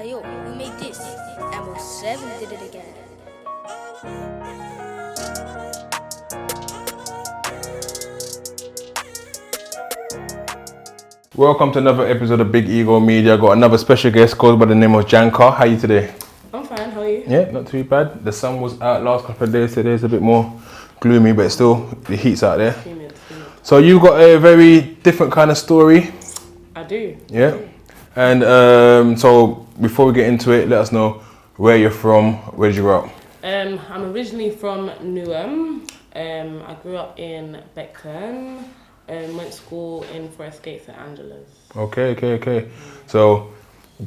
Ayo, we made this. Ammo 7 did it again. Welcome to another episode of Big Ego Media. Got another special guest called by the name of Janka. How are you today? I'm fine, how are you? Yeah, not too bad. The sun was out last couple of days. Today it's a bit more gloomy, but still the heat's out there. Humid. So you've got a very different kind of story. I do. Yeah. And so before we get into it, let us know where you're from. Where did you grow up? I'm originally from Newham. I grew up in Beckton. Went to school in Forest Gate, St Angela's. Okay. So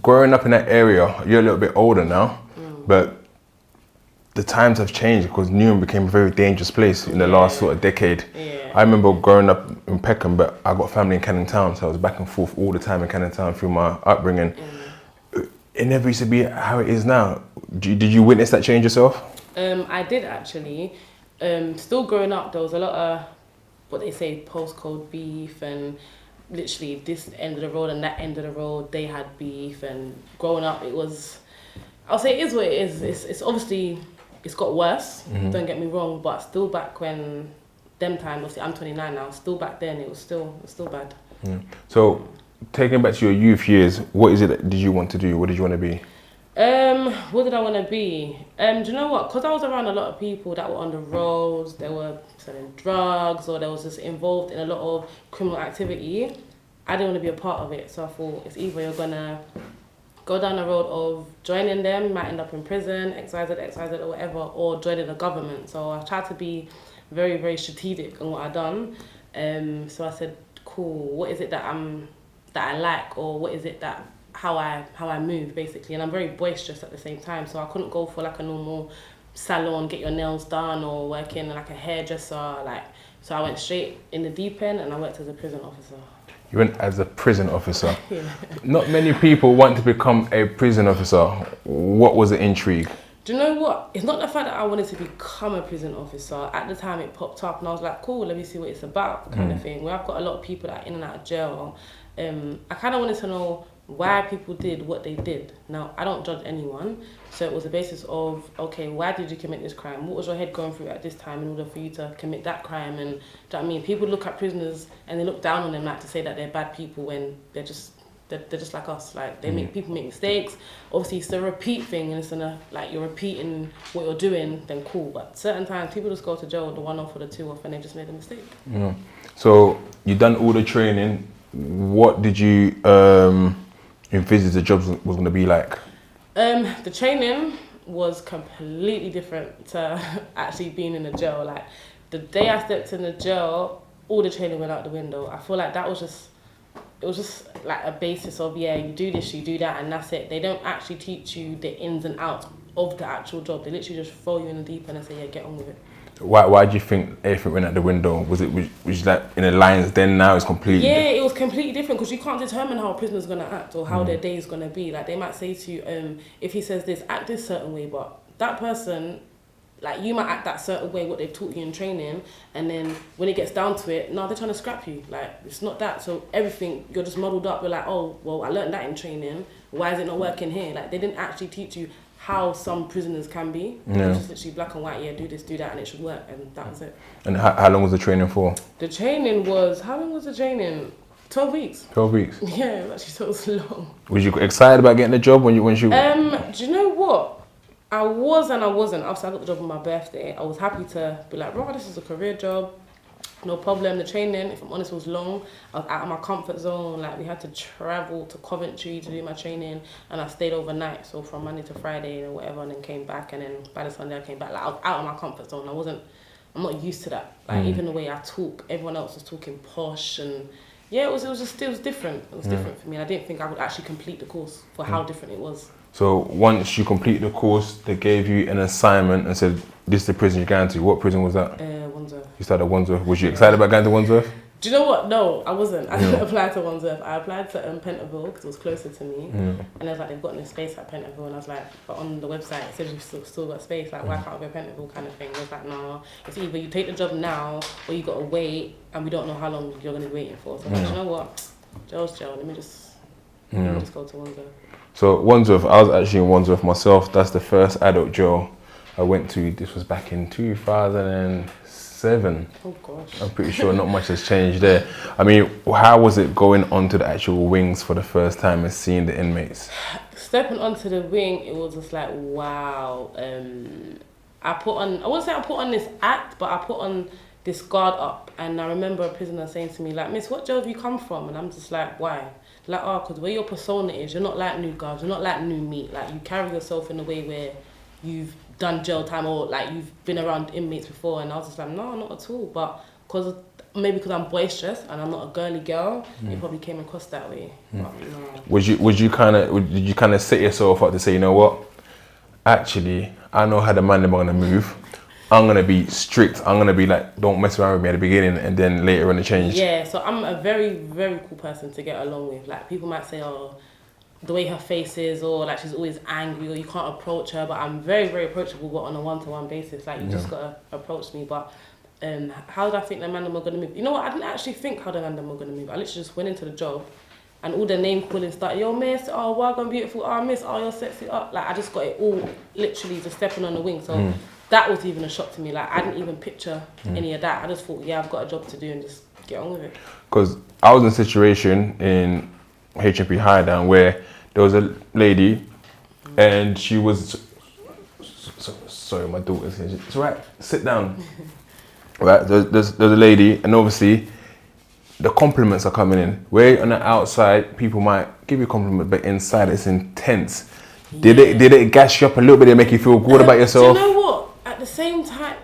growing up in that area, you're a little bit older now, but the times have changed because Newham became a very dangerous place in the last sort of decade. Yeah. I remember growing up in Peckham, but I got family in Canning Town, so I was back and forth all the time in Canning Town through my upbringing. It never used to be how it is now. Did you witness that change yourself? I did actually. Still growing up, there was a lot of what they say postcode beef, and literally this end of the road and that end of the road they had beef. And growing up, it was, I'll say it is what it is. It's obviously, it's got worse. Don't get me wrong, but still back when them time, obviously I'm 29 now. Still back then, it was still bad. So taking back to your youth years, what is it that did you want to do? What did you want to be? What did I want to be? Do you know what? Because I was around a lot of people that were on the roads, they were selling drugs, or they was just involved in a lot of criminal activity. I didn't want to be a part of it, so I thought it's either you're gonna go down the road of joining them, might end up in prison, XYZ or whatever, or joining the government. So I tried to be very, very strategic in what I done. So I said, cool, what is it that I like, or what is it that how I move basically. And I'm very boisterous at the same time, so I couldn't go for like a normal salon, get your nails done, or working like a hairdresser, so I went straight in the deep end and I worked as a prison officer. You went as a prison officer. Yeah. Not many people want to become a prison officer. What was the intrigue? Do you know what? It's not the fact that I wanted to become a prison officer. At the time it popped up and I was like, cool, let me see what it's about, kind of thing. Where I've got a lot of people that are in and out of jail. I kind of wanted to know why people did what they did. Now, I don't judge anyone, so it was a basis of, okay, why did you commit this crime? What was your head going through at this time in order for you to commit that crime? And do you know what I mean? People look at prisoners and they look down on them, like to say that they're bad people when they're just like us. Like people make mistakes. Obviously, it's a repeat thing, and it's like you're repeating what you're doing, then cool. But certain times, people just go to jail, the 1-off or the 2-off, and they just made a mistake. So you done all the training. What did you envisage the job was going to be like? The training was completely different to actually being in the jail. Like the day I stepped in the jail, all the training went out the window. I feel like it was just like a basis of, yeah, you do this, you do that, and that's it. They don't actually teach you the ins and outs of the actual job. They literally just throw you in the deep end and say, yeah, get on with it. Why do you think everything went out the window? Was that in the lines then, now it's completely Yeah, it was completely different because you can't determine how a prisoner's going to act or how their day is going to be. Like they might say to you, if he says this, act this certain way, but that person, like you might act that certain way, what they've taught you in training, and then when it gets down to it, no, they're trying to scrap you. Like, it's not that. So everything, you're just muddled up. You're like, oh, well, I learned that in training. Why is it not working here? Like, they didn't actually teach you how some prisoners can be. Yeah. It was just literally black and white, yeah, do this, do that, and it should work, and that was it. And how long was the training for? The training was, how long was the training? 12 weeks. 12 weeks? Yeah, it was actually so long. Was you excited about getting the job when you? Do you know what? I was and I wasn't. Obviously, I got the job on my birthday. I was happy to be like, this is a career job. No problem. The training, if I'm honest, was long. I was out of my comfort zone. Like, we had to travel to Coventry to do my training, and I stayed overnight. So from Monday to Friday and whatever, and then came back. And then by the Sunday, I came back. Like, I was out of my comfort zone. I'm not used to that. Like, even the way I talk, everyone else was talking posh, and yeah, it was different. It was different for me. I didn't think I would actually complete the course for how different it was. So once you complete the course, they gave you an assignment and said, this is the prison you're going to. What prison was that? Wandsworth. You started at Wandsworth. Was you excited about going to Wandsworth? Do you know what? No, I wasn't. I didn't apply to Wandsworth. I applied to Pentonville because it was closer to me. And I was like, they've got no space at Pentonville. And I was like, but on the website it says you've still got space. Like, why can't I go Pentonville kind of thing? I was like, no, it's either you take the job now or you got to wait, and we don't know how long you're going to be waiting for. So I was like, you know what? Jail's jail. Let me just go to Wandsworth. So Wandsworth, I was actually in Wandsworth myself. That's the first adult jail I went to. This was back in 2007. Oh gosh. I'm pretty sure not much has changed there. I mean, how was it going onto the actual wings for the first time and seeing the inmates? Stepping onto the wing, it was just like, wow. I wouldn't say I put on this act, but I put on this guard up. And I remember a prisoner saying to me, like, "Miss, what jail have you come from?" And I'm just like, why? Like, oh, because where your persona is, you're not like new guards, you're not like new meat. Like, you carry yourself in a way where you've done jail time or like you've been around inmates before. And I was just like, no, not at all. But maybe because I'm boisterous and I'm not a girly girl, it probably came across that way. But no. Did you kind of set yourself up to say, you know what? Actually, I know how the man them are gonna move. I'm gonna be strict. I'm gonna be like, don't mess around with me at the beginning, and then later on it change. Yeah, so I'm a very, very cool person to get along with. Like, people might say, oh, the way her face is, or like she's always angry, or you can't approach her. But I'm very, very approachable, but on a one-to-one basis. Like, you just gotta approach me. But how did I think the man them were gonna move? You know what? I didn't actually think how the man them were gonna move. I literally just went into the job. And all the name calling started, yo, miss, oh, welcome, beautiful, oh, miss, oh, you're sexy, oh. Like, I just got it all literally just stepping on the wing. So that was even a shock to me. Like, I didn't even picture any of that. I just thought, yeah, I've got a job to do and just get on with it. Because I was in a situation in HMP Highdown where there was a lady and she was, sorry, my daughter's here. It's all right, sit down. Right, there's a lady, and obviously, the compliments are coming in. Where on the outside, people might give you a compliment, but inside it's intense. Did it gas you up a little bit and make you feel good about yourself? Do you know what? At the same time,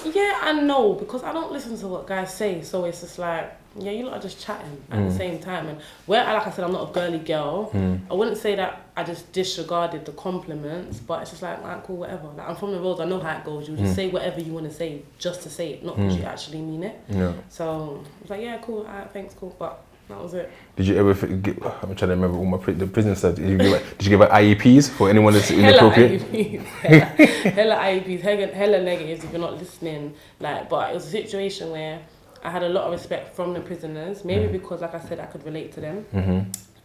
yeah and no, because I don't listen to what guys say. So it's just like, yeah, you lot are just chatting at the same time. And where, like I said, I'm not a girly girl, I wouldn't say that I just disregarded the compliments, but it's just like, cool, whatever. Like, I'm from the roads, I know how it goes. You just say whatever you want to say just to say it, not because you actually mean it. Yeah. So I was like, yeah, cool, thanks, cool, but that was it. Did you ever I'm trying to remember all the prison stuff. Did you give out IEPs for anyone that's inappropriate? Hella IEPs, hella negatives if you're not listening. Like, but it was a situation where I had a lot of respect from the prisoners, maybe because, like I said, I could relate to them,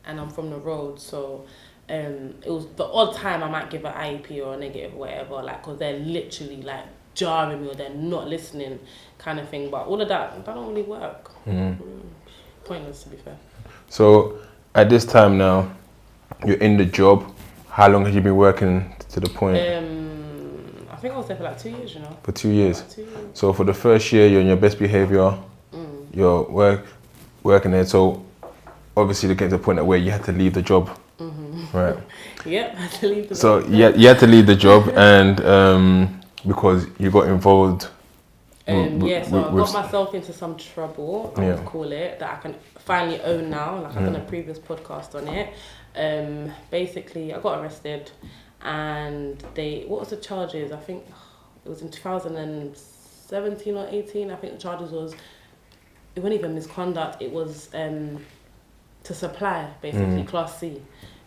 and I'm from the road, so it was the odd time I might give an IEP or a negative or whatever, like, because they're literally like jarring me or they're not listening kind of thing, but all of that don't really work. Pointless, to be fair. So at this time now, you're in the job. How long have you been working to the point? I think I was there for like 2 years, you know. For 2 years? Like 2 years. So for the first year, you're in your best behaviour, you're working there. So obviously you get to the point where you had to leave the job, right? Yep, I had to leave the job. So you had to leave the job and because you got involved. So I got myself into some trouble, I would call it, that I can finally own now. Like, I've done a previous podcast on it. Basically, I got arrested, and what was the charges? I think it was in 2017 or 18. I think the charges was, it wasn't even misconduct. It was to supply, basically, Class C.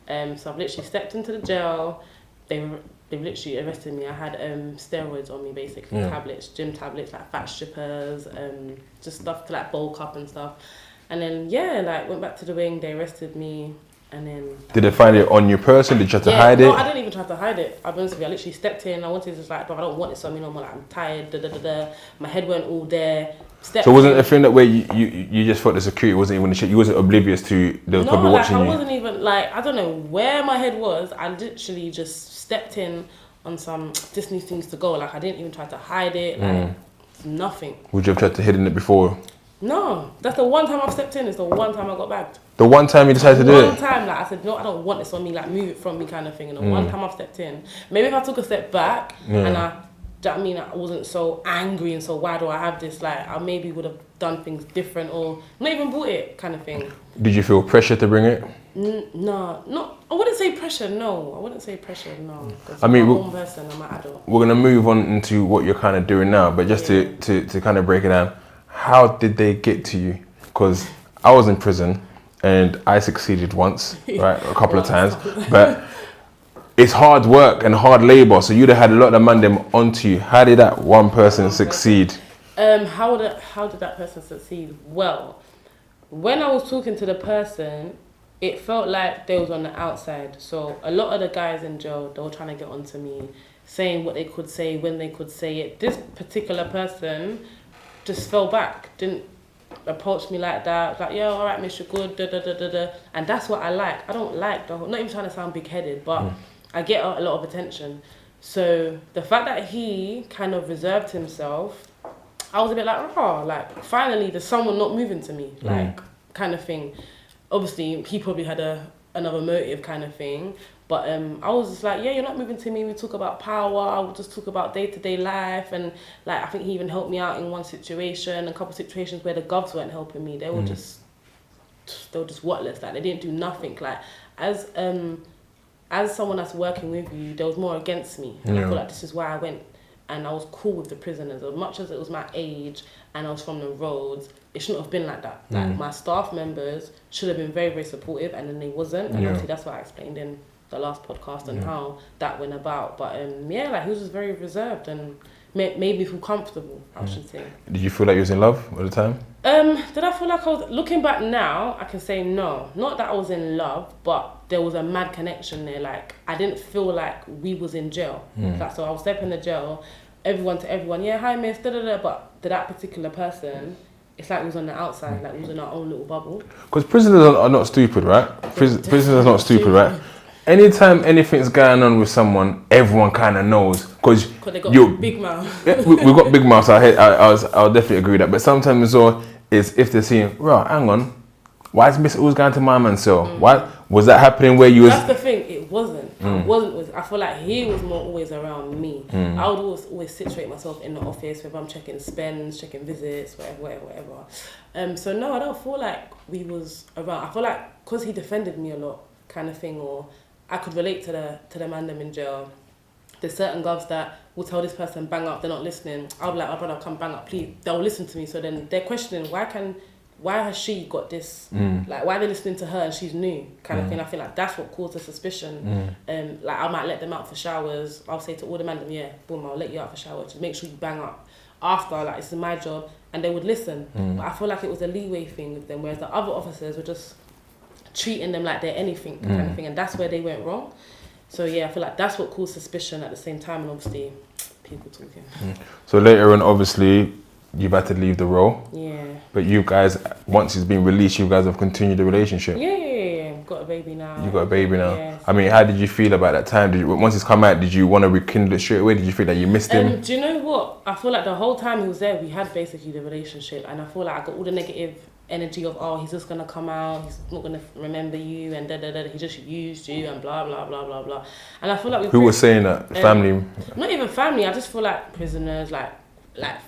So I've literally stepped into the jail. They've literally arrested me. I had steroids on me, basically, tablets, gym tablets, like fat strippers, just stuff to like bulk up and stuff. And then, went back to the wing, they arrested me, and then... Did they find it on your person? Did you have to hide it? No, I didn't even try to hide it. I'll be honest with you, I literally stepped in, I wanted to just like, bro, I don't want this on me no more, like, I'm tired, my head went all there. So wasn't it a thing that where you just thought the security wasn't even the shit, you wasn't oblivious to, they were probably watching you? No, I wasn't even, like, I don't know where my head was, I literally just stepped in on some, this needs things to go, like, I didn't even try to hide it, like, nothing. Would you have tried to hide it before? No, that's the one time I've stepped in, it's the one time I got bagged. The one time you decided to do it? One time, like, I said, no, I don't want this on me, like, move it from me kind of thing, and the one time I've stepped in, maybe if I took a step back, and I wasn't so angry and so why do I have this, like, I maybe would have done things different or not even bought it kind of thing. Did you feel pressure to bring it? No, I wouldn't say pressure, no. I mean, I'm my own person, I'm an adult. We're going to move on into what you're kind of doing now, but just to kind of break it down, how did they get to you? Because I was in prison and I succeeded once, right, a couple of times, but it's hard work and hard labour, so you'd have had a lot of man them onto you. How did that one person succeed? How did that person succeed? Well, when I was talking to the person, it felt like they was on the outside. So a lot of the guys in jail, they were trying to get onto me, saying what they could say, when they could say it. This particular person just fell back, didn't approach me like that. Like, yeah, all right, miss, you're good, da da da da da. And that's what I like. I don't like the whole, not even trying to sound big-headed, but I get a lot of attention. So the fact that he kind of reserved himself, I was a bit like, oh, like, finally there's someone not moving to me, like, kind of thing. Obviously, he probably had another motive kind of thing. But I was just like, yeah, you're not moving to me. We talk about power. I would just talk about day-to-day life. And, like, I think he even helped me out in one situation, a couple of situations where the govs weren't helping me. They were just whatless. Like, they didn't do nothing. Like, as someone that's working with you, there was more against me. And I feel like this is why I went and I was cool with the prisoners. As much as it was my age and I was from the roads, it shouldn't have been like that. Like, my staff members should have been very, very supportive, and then they wasn't. And obviously that's what I explained in the last podcast and how that went about. But yeah, like, he was just very reserved and made me feel comfortable, I should say. Did you feel like you was in love at the time? Did I feel like I was, looking back now, I can say no. Not that I was in love, but there was a mad connection there. Like, I didn't feel like we was in jail. Like, so I was stepping the jail, everyone to everyone, yeah, hi miss, da da da. But to that particular person, it's like we was on the outside, like we was in our own little bubble. Because prisoners are not stupid, right? Prisoners are not stupid, right? Anytime anything's going on with someone, everyone kind of knows. Because they got big mouth. Yeah, we got big mouths. I'll definitely agree with that. But sometimes so is if they're seeing, right, hang on, why is Miss always going to my man's cell? Why was that happening where you was? That's the thing. It wasn't. I feel like he was more always around me. I would always situate myself in the office, whether I'm checking spends, checking visits, whatever. So no, I don't feel like we was around. I feel like because he defended me a lot, kind of thing, or I could relate to the man them in jail. There's certain govs that will tell this person bang up, they're not listening. I'll be like, oh brother, come bang up, please. They'll listen to me. So then they're questioning, why has she got this? Like, why are they listening to her and she's new? Kind of thing. I feel like that's what caused the suspicion. Like, I might let them out for showers. I'll say to all the man them, yeah, boom, I'll let you out for showers. Just make sure you bang up. After, like, this is my job. And they would listen. But I feel like it was a leeway thing with them, whereas the other officers were just treating them like they're anything, kind of thing. And that's where they went wrong. So yeah, I feel like that's what caused suspicion at the same time, and obviously people talking. So later on, obviously, you've had to leave the role. Yeah. But you guys, once it's been released, you guys have continued the relationship. Yeah. Got a baby now. You got a baby now. Yeah. I mean, how did you feel about that time? Once it's come out, did you want to rekindle it straight away? Did you feel like you missed him? Do you know what? I feel like the whole time he was there, we had basically the relationship, and I feel like I got all the negative energy of, oh, he's just gonna come out, he's not gonna remember you, and he just used you, and blah blah blah blah blah. And I feel like who was saying that? Family? Not even family. I just feel like prisoners, like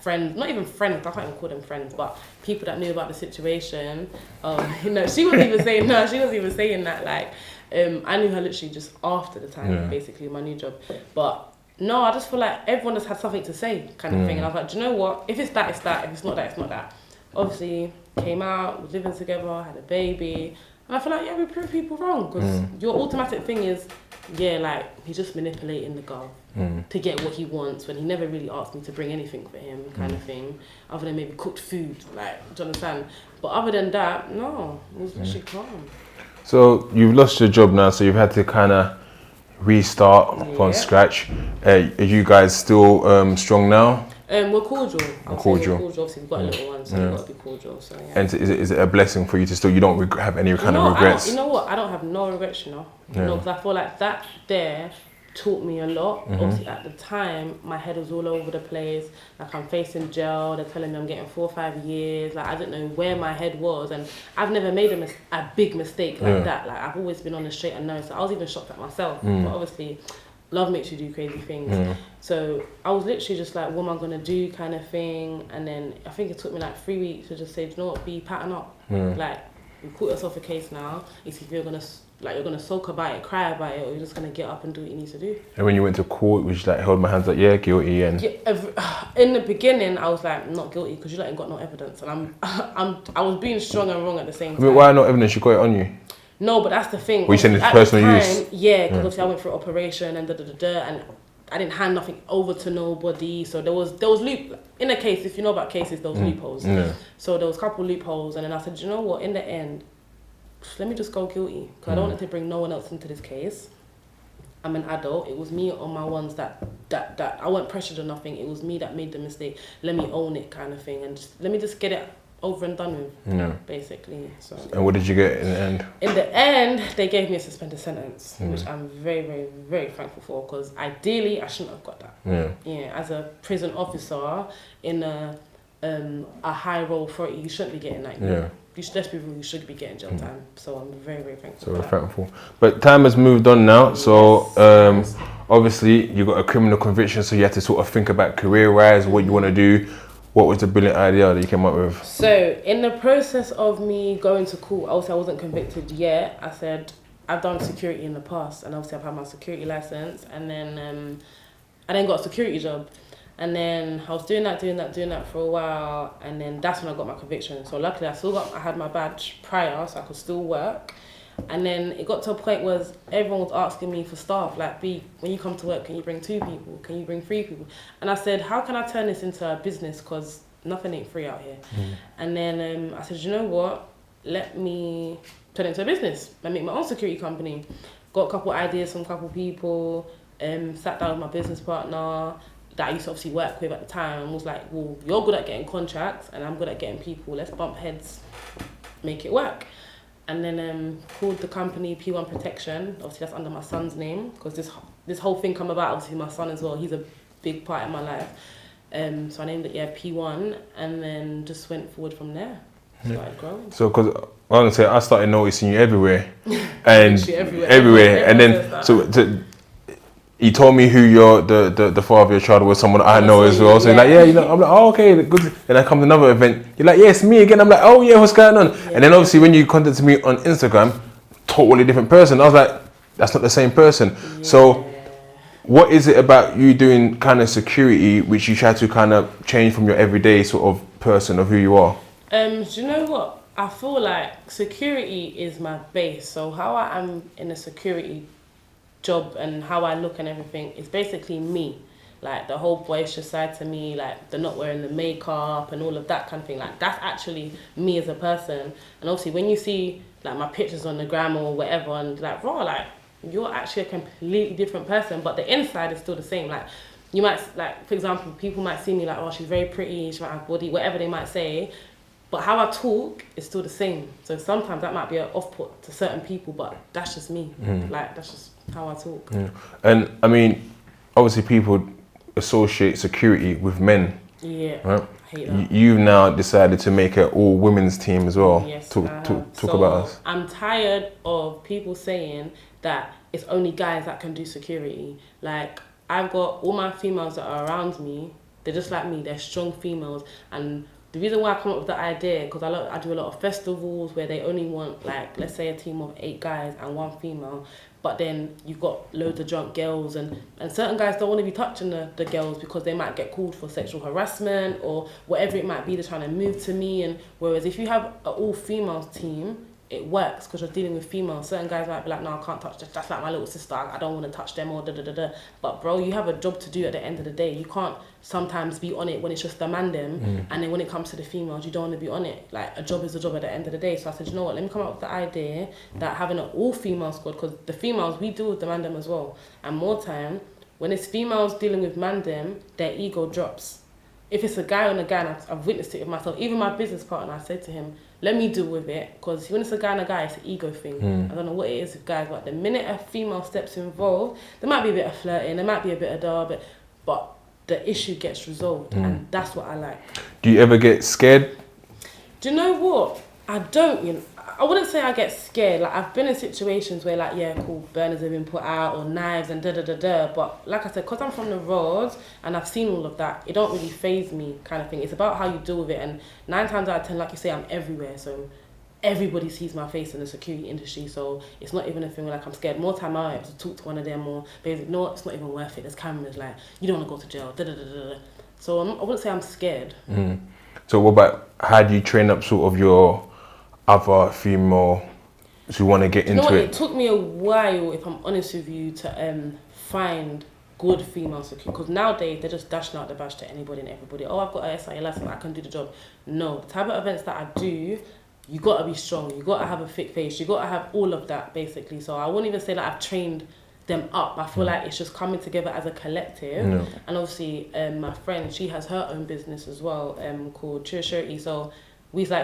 friends, not even friends. I can't even call them friends, but people that knew about the situation. She wasn't even saying that. Like, I knew her literally just after the time, basically my new job. But no, I just feel like everyone just had something to say, kind of thing. And I was like, do you know what? If it's that, it's that. If it's not that, it's not that. Obviously, came out, was living together, had a baby, and I feel like, yeah, we prove people wrong, because your automatic thing is, yeah, like, he's just manipulating the girl to get what he wants, when he never really asked me to bring anything for him, kind of thing, other than maybe cooked food, like, do you understand? But other than that, no, it was literally calm. So you've lost your job now, so you've had to kind of restart from scratch. Are you guys still strong now? We're cordial. We're cordial. Obviously, we've got a little one, so we've got to be cordial. So yeah. And is it a blessing for you to still? You don't have any kind of regrets? You know what? I don't have no regrets. You know, because I feel like that there taught me a lot. Obviously, at the time, my head was all over the place. Like, I'm facing jail. They're telling me I'm getting 4 or 5 years. Like, I didn't know where my head was, and I've never made a big mistake like that. Like, I've always been on the straight and narrow. So I was even shocked at myself. But obviously, love makes you do crazy things. So I was literally just like, what am I gonna do, kind of thing. And then I think it took me like 3 weeks to just say, do you know what, be pattern up. Like, you caught yourself a case now. It's if you're gonna sulk about it, cry about it, or you're just gonna get up and do what you need to do. And when you went to court, was you like held my hands like, yeah, guilty? And in the beginning, I was like, not guilty, because you ain't got no evidence, and I was being strong and wrong at the same time. I mean, why no evidence? You got it on you. No, but that's the thing. Were you saying it's personal use? Yeah, because obviously I went through operation and and I didn't hand nothing over to nobody. So there was in a case, if you know about cases, there was loopholes. So there was a couple loopholes, and then I said, you know what? In the end, let me just go guilty because I don't want it to bring no one else into this case. I'm an adult. It was me on my ones that I wasn't pressured or nothing. It was me that made the mistake. Let me own it, kind of thing, and let me just get it over and done with. Basically. So. And what did you get in the end? In the end, they gave me a suspended sentence, which I'm very, very, very thankful for. Because ideally, I shouldn't have got that. Yeah. As a prison officer in a high role authority, you shouldn't be getting that. Let's be real, you should be getting jail time. So I'm very, very thankful. So we're thankful. But time has moved on now. So obviously you got a criminal conviction, so you have to sort of think about career-wise, what you want to do. What was the brilliant idea that you came up with? So in the process of me going to court, obviously I wasn't convicted yet. I said I've done security in the past, and obviously I've had my security license, and then I then got a security job. And then I was doing that for a while, and then that's when I got my conviction. So luckily I had my badge prior, so I could still work. And then it got to a point where everyone was asking me for staff, like, when you come to work, can you bring 2 people? Can you bring 3 people? And I said, how can I turn this into a business? Because nothing ain't free out here. And then I said, you know what? Let me turn it into a business. I make my own security company. Got a couple ideas from a couple people, sat down with my business partner, that I used to obviously work with at the time, and was like, well, you're good at getting contracts and I'm good at getting people. Let's bump heads, make it work. And then called the company P1 Protection. Obviously that's under my son's name, because this whole thing come about, obviously my son as well, he's a big part in my life. So I named it P1, and then just went forward from there. Started growing. So because I was gonna say, I started noticing you everywhere. And everywhere. And then he told me who the father of your child was, someone I know as well. So like, I'm like, oh, okay, good. And I come to another event. You're like, yes, me again. I'm like, oh yeah, what's going on? And then obviously when you contacted me on Instagram, totally different person. I was like, that's not the same person. So what is it about you doing kind of security which you try to kind of change from your everyday sort of person of who you are? Do you know what? I feel like security is my base. So how I am in a security job and how I look and everything is basically me. Like the whole boisterous side to me, like the not wearing the makeup and all of that kind of thing, like that's actually me as a person. And obviously when you see like my pictures on the gram or whatever, and like raw, like you're actually a completely different person, but the inside is still the same. Like you might, like for example, people might see me like, oh, she's very pretty, she might have body, whatever they might say, but how I talk is still the same. So sometimes that might be an off-put to certain people, but that's just me. Like that's just how I talk. And I mean, obviously people associate security with men. Yeah. Right? I hate that. You've now decided to make an all women's team as well. Yes. Talk about us. I'm tired of people saying that it's only guys that can do security. Like I've got all my females that are around me, they're just like me, they're strong females. And the reason why I come up with the idea, because I do a lot of festivals where they only want, like, let's say a team of 8 guys and 1 female, but then you've got loads of drunk girls, and certain guys don't want to be touching the girls because they might get called for sexual harassment or whatever it might be, they're trying to move to me. And whereas if you have an all-females team, it works because you're dealing with females. Certain guys might be like, no, I can't touch that. That's like my little sister. I don't want to touch them or da-da-da-da. But bro, you have a job to do at the end of the day. You can't sometimes be on it when it's just the man them. And then when it comes to the females, you don't want to be on it. Like a job is a job at the end of the day. So I said, you know what, let me come up with the idea that having an all-female squad, because the females, we deal with the man them as well. And more time, when it's females dealing with man them, their ego drops. If it's a guy on a guy, and I've witnessed it with myself, even my business partner, I said to him, let me deal with it, because when it's a guy and a guy, it's an ego thing. I don't know what it is with guys, but the minute a female steps involved, there might be a bit of flirting, there might be a bit of but the issue gets resolved, and that's what I like. Do you ever get scared? Do you know what? I don't, you know. I wouldn't say I get scared. Like, I've been in situations where, like, yeah, cool, burners have been put out or knives and da-da-da-da. But like I said, because I'm from the roads and I've seen all of that, it don't really faze me kind of thing. It's about how you deal with it. And 9 times out of 10, like you say, I'm everywhere. So everybody sees my face in the security industry. So it's not even a thing where, like, I'm scared. More time I have to talk to one of them or basically, no, it's not even worth it. There's cameras, like, you don't want to go to jail, da-da-da-da. So I wouldn't say I'm scared. So what about, how do you train up sort of your other female who want to get into it? It took me a while, if I'm honest with you, to find good female security, because nowadays they're just dashing out the bash to anybody and everybody. Oh, I've got a SIA license, I can do the job. No, the type of events that I do, you got to be strong. You got to have a thick face. You got to have all of that, basically. So I wouldn't even say that I've trained them up. I feel like it's just coming together as a collective. Yeah. And obviously, my friend, she has her own business as well, called Chirishirity. So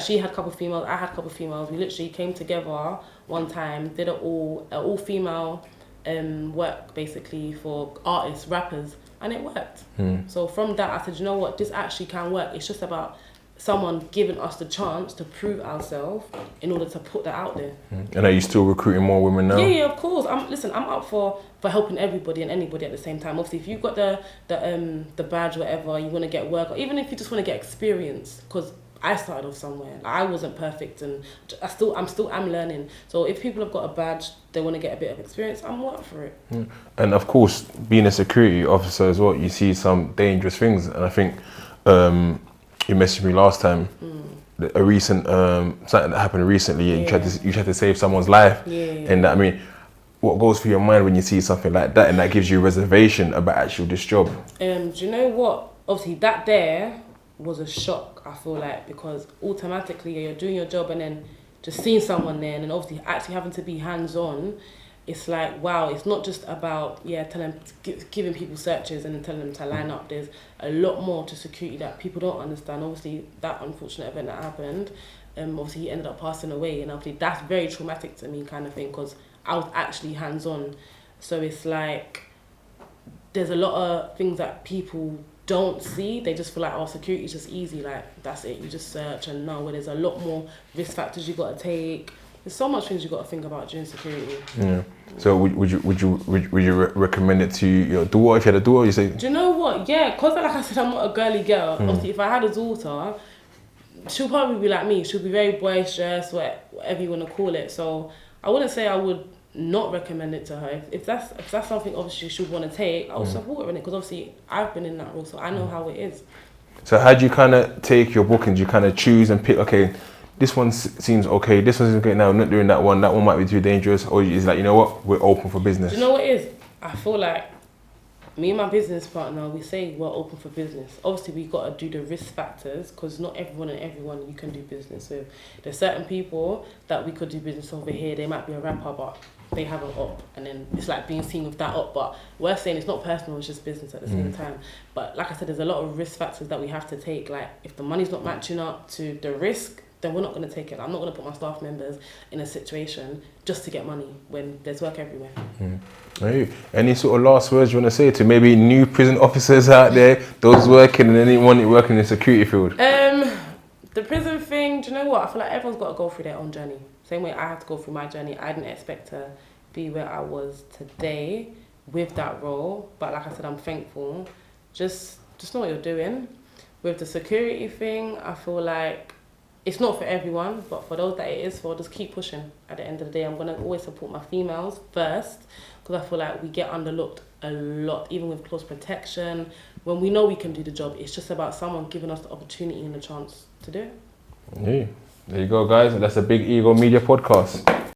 she had a couple of females, I had a couple of females. We literally came together one time, did an all female work basically for artists, rappers, and it worked. So from that, I said, you know what, this actually can work. It's just about someone giving us the chance to prove ourselves in order to put that out there. And are you still recruiting more women now? Yeah, of course. I'm up for helping everybody and anybody at the same time. Obviously, if you've got the badge, whatever, you want to get work, or even if you just want to get experience, because I started off somewhere. Like, I wasn't perfect, and I'm learning. So if people have got a badge, they want to get a bit of experience, I'm up for it. And of course, being a security officer as well, you see some dangerous things. And I think you messaged me last time. A recent something that happened recently. You tried to save someone's life. And I mean, what goes through your mind when you see something like that, and that gives you a reservation about actually this job? Do you know what? Obviously, that there was a shock, I feel like, because automatically you're doing your job and then just seeing someone there, and then obviously actually having to be hands-on, it's like, wow, it's not just about giving people searches and telling them to line up. There's a lot more to security that people don't understand. Obviously, that unfortunate event that happened, obviously he ended up passing away, and obviously that's very traumatic to me, kind of thing, because I was actually hands-on. So it's like, there's a lot of things that people don't see. They just feel like, oh, security is just easy, like that's it, you just search. And no, where there's a lot more risk factors you got to take. There's so much things you got to think about during security. Yeah. So would you recommend it to your daughter? If you had a daughter, you say? Do you know what? Yeah, because like I said, I'm not a girly girl. Obviously, if I had a daughter, she'll probably be like me. She'll be very boisterous, whatever you want to call it. So I wouldn't say I would not recommend it to her. If that's something obviously she would want to take, I'll support her in it, because obviously I've been in that role, so I know how it is. So how do you kind of take your bookings? You kind of choose and pick, okay, this one seems okay, this one's okay, now I'm not doing that one might be too dangerous, or is like, you know what, we're open for business? Do you know what it is? I feel like me and my business partner, we say we're open for business. Obviously, we got to do the risk factors, because not everyone you can do business with. There's certain people that we could do business over here. They might be a rapper, but they have an op, and then it's like being seen with that op. But we're saying it's not personal, it's just business at the same time. But like I said, there's a lot of risk factors that we have to take. Like, if the money's not matching up to the risk, then we're not going to take it. I'm not going to put my staff members in a situation just to get money when there's work everywhere. Hey, any sort of last words you want to say to maybe new prison officers out there, those working and anyone working in the security field? The prison thing, do you know what? I feel like everyone's got to go through their own journey. Same way I had to go through my journey. I didn't expect to be where I was today with that role. But like I said, I'm thankful. Just know what you're doing. With the security thing, I feel like it's not for everyone, but for those that it is for, just keep pushing. At the end of the day, I'm going to always support my females first, because I feel like we get underlooked a lot, even with close protection. When we know we can do the job, it's just about someone giving us the opportunity and the chance to do it. Yeah. There you go, guys. That's a Big Ego Media podcast.